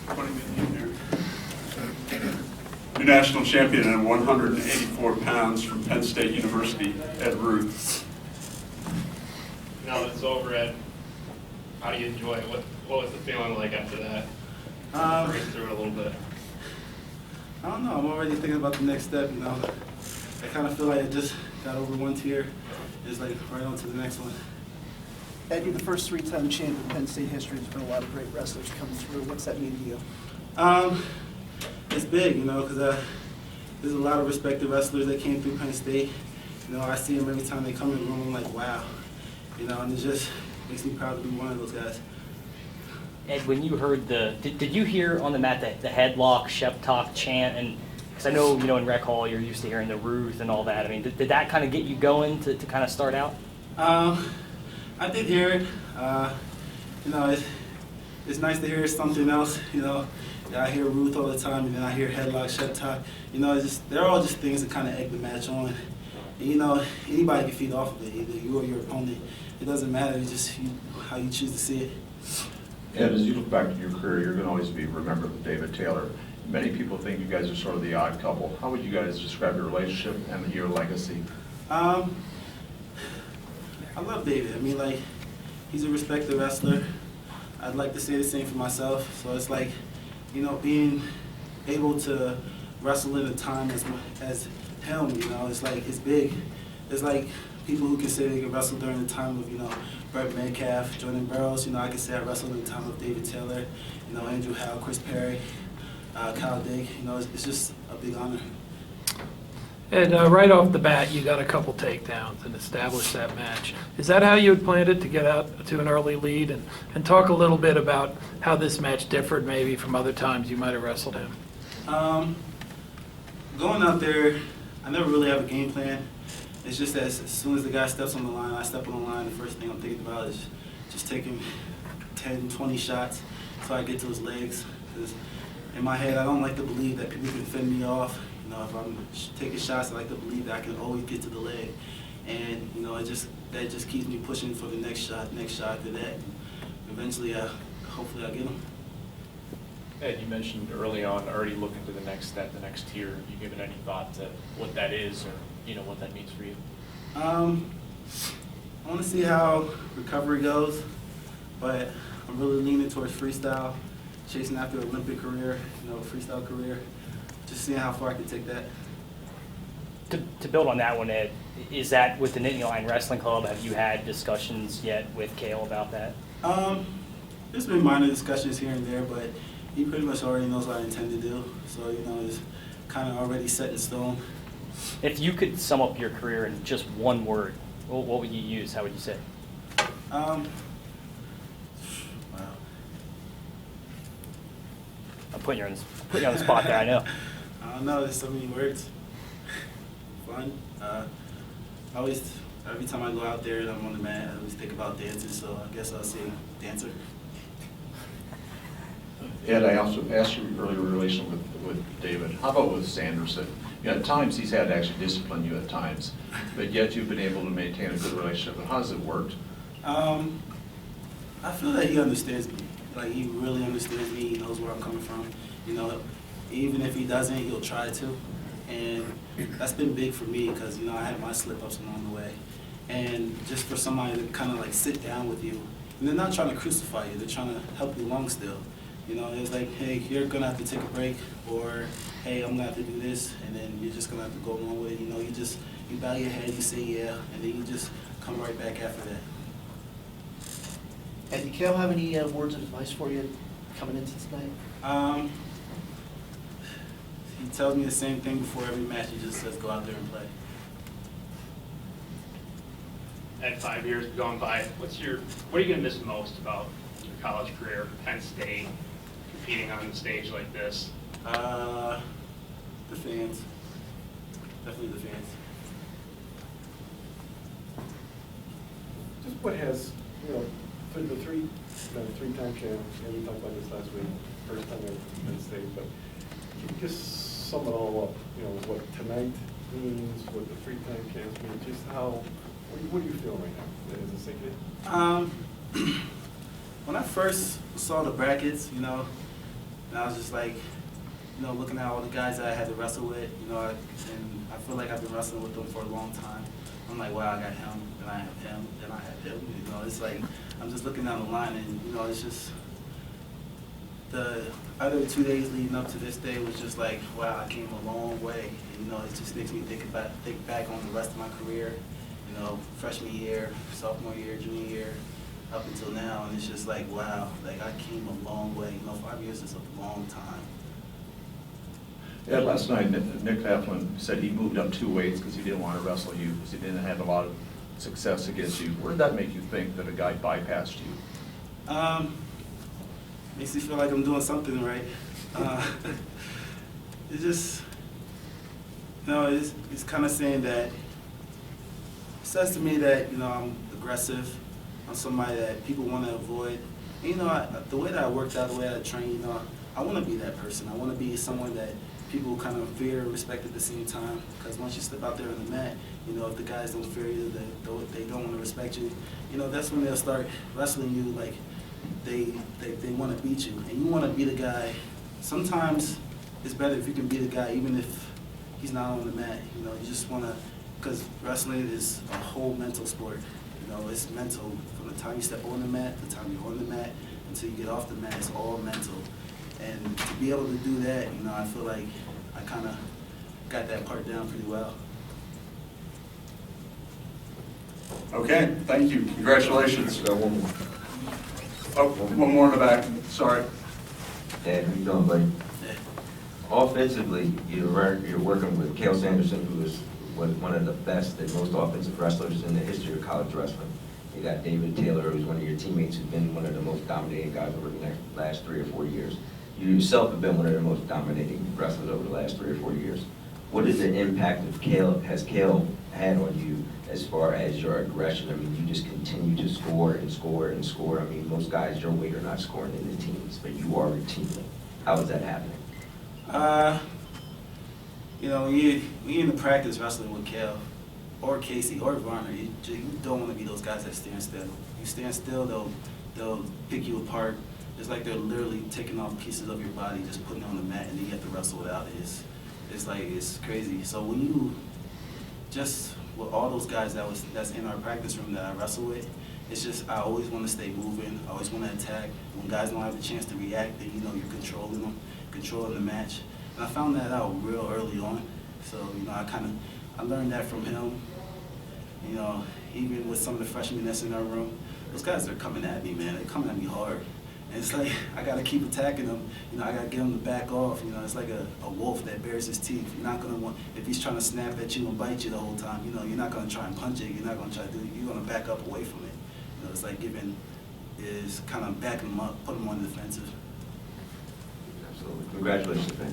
20 minutes in there. Your national champion at 184 pounds from Penn State University, Ed Ruth. Now that it's over, Ed, how do you enjoy it? What was the feeling like after that? Bring us through it a little bit. I don't know. I'm already thinking about the next step. You know, I kind of feel like I just got over one tier. It's like right on to the next one. Ed, you're the first three-time champion in Penn State history. There's been a lot of great wrestlers coming through. What's that mean to you? It's big, you know, because there's a lot of respected wrestlers that came through Penn State. You know, I see them every time they come in the room. I'm like, wow. You know, and it just makes me proud to be one of those guys. Ed, when you heard did you hear on the mat the headlock, Shep Talk chant? And because I know, you know, in Rec Hall you're used to hearing the Ruth and all that. I mean, did that kind of get you going to kind of start out? I did hear it. You know, it's nice to hear something else. You know, I hear Ruth all the time, and then I hear headlock, Shep Talk. You know, they're all just things that kind of egg the match on. And, you know, anybody can feed off of it, either you or your opponent. It doesn't matter. It's just how you choose to see it. Ed, as you look back at your career, you're going to always be remembered with David Taylor. Many people think you guys are sort of the odd couple. How would you guys describe your relationship and your legacy? I love David. I mean, like, he's a respected wrestler. I'd like to say the same for myself. So it's like, you know, being able to wrestle in a time as him, you know, it's like, it's big. It's like people who can say they can wrestle during the time of, you know, Brett Metcalf, Jordan Burroughs. You know, I can say I wrestled in the time of David Taylor, you know, Andrew Howe, Chris Perry, Kyle Dake. You know, it's just a big honor. And right off the bat, you got a couple takedowns and established that match. Is that how you had planned it, to get out to an early lead? And talk a little bit about how this match differed maybe from other times you might have wrestled him. Going out there, I never really have a game plan. It's just that as soon as the guy steps on the line, I step on the line, the first thing I'm thinking about is just taking 10, 20 shots so I get to his legs. Because in my head, I don't like to believe that people can fend me off. You know, if I'm taking shots, I like to believe that I can always get to the leg. And, you know, that just keeps me pushing for the next shot after that. Eventually, hopefully I'll get him. Ed, you mentioned early on already looking to the next step, the next tier. Have you given any thought to what that is, or, you know, what that means for you? I want to see how recovery goes, but I'm really leaning towards freestyle, chasing after an Olympic career, you know, freestyle career, just seeing how far I can take that. To build on that one, Ed, is that with the Nittany Lion Wrestling Club? Have you had discussions yet with Cale about that? There's been minor discussions here and there, but he pretty much already knows what I intend to do, so, you know, it's kind of already set in stone. If you could sum up your career in just one word, what would you use? How would you say? Wow. I'm putting you on the spot there, I know. I don't know, there's so many words. Fun. Every time I go out there and I'm on the mat, I always think about dancing, so I guess I'll say dancer. Ed, I also asked you earlier relation with David. How about with Sanderson? You know, at times he's had to actually discipline you at times, but yet you've been able to maintain a good relationship. How has it worked? I feel that he understands me. Like, he really understands me. He knows where I'm coming from. You know, even if he doesn't, he'll try to. And that's been big for me because, you know, I had my slip-ups along the way. And just for somebody to kind of like sit down with you, and they're not trying to crucify you, they're trying to help you along still. You know, it's like, hey, you're gonna have to take a break, or hey, I'm gonna have to do this, and then you're just gonna have to go along with it. You know, you bow your head, you say yeah, and then you just come right back after that. And did Cale have any words of advice for you coming into tonight? He tells me the same thing before every match. He just says, go out there and play. At 5 years gone by, what are you going to miss most about your college career, Penn State, competing on a stage like this? The fans. Definitely the fans. Just what has, you know, for the three-time champ, and we talked about this last week, first time at Penn State, but can you just sum it all up? You know, what tonight means, what the three-time champs mean, just how, what do you feel right now? Is it sinking in? When I first saw the brackets, you know, And I was just like, looking at all the guys that I had to wrestle with, and I feel like I've been wrestling with them for a long time. I'm like, wow, I got him, then I have him, then I have him. It's like, I'm just looking down the line, and, it's just, the other 2 days leading up to this day was just like, wow, I came a long way. And, it just makes me think back on the rest of my career, freshman year, sophomore year, junior year, up until now, and it's just like, wow, like I came a long way. 5 years is a long time. Yeah, last night, Nick Heflin said he moved up 2 weights because he didn't want to wrestle you, because he didn't have a lot of success against you. Where did that make you think that a guy bypassed you? Makes me feel like I'm doing something right. It's just, it's kind of saying that, it says to me that, I'm aggressive. I'm somebody that people want to avoid. And, the way that I worked out, the way I train, I want to be that person. I want to be someone that people kind of fear and respect at the same time. Because once you step out there on the mat, if the guys don't fear you, they don't want to respect you, that's when they'll start wrestling you like they want to beat you. And you want to be the guy. Sometimes it's better if you can be the guy even if he's not on the mat. You just want to, because wrestling is a whole mental sport. It's mental from the time you step on the mat, the time you're on the mat, until you get off the mat. It's all mental. And to be able to do that, I feel like I kind of got that part down pretty well. Okay, thank you. Congratulations. Got one more. Oh, one more in the back. Sorry. Dad, how you doing, buddy? Offensively, you're working with Cale Sanderson, who is one of the best and most offensive wrestlers in the history of college wrestling. You got David Taylor, who's one of your teammates, who's been one of the most dominating guys over the last 3 or 4 years. You yourself have been one of the most dominating wrestlers over the last 3 or 4 years. What is the impact of has Cale had on you as far as your aggression? I mean, you just continue to score and score and score. I mean, most guys your weight are not scoring in the teams, but you are routinely. How is that happening? When you're in the practice wrestling with Cale or Casey or Varner, you don't want to be those guys that stand still. You stand still, they'll pick you apart. It's like they're literally taking off pieces of your body, just putting it on the mat, and then you have to wrestle it out. It's crazy. So when you just with all those guys that's in our practice room that I wrestle with, it's just I always want to stay moving. I always want to attack. When guys don't have the chance to react, then you're controlling them, controlling the match. And I found that out real early on. So I learned that from him. Even with some of the freshmen that's in our room, those guys are coming at me, man. They're coming at me hard. And it's like, I got to keep attacking them. I got to get them to back off. It's like a wolf that bares his teeth. You're not going to want, if he's trying to snap at you and bite you the whole time, you're not going to try and punch it. You're not going to try to do it. You're going to back up away from it. It's like is kind of backing them up, putting them on the defensive. Absolutely. Congratulations, man.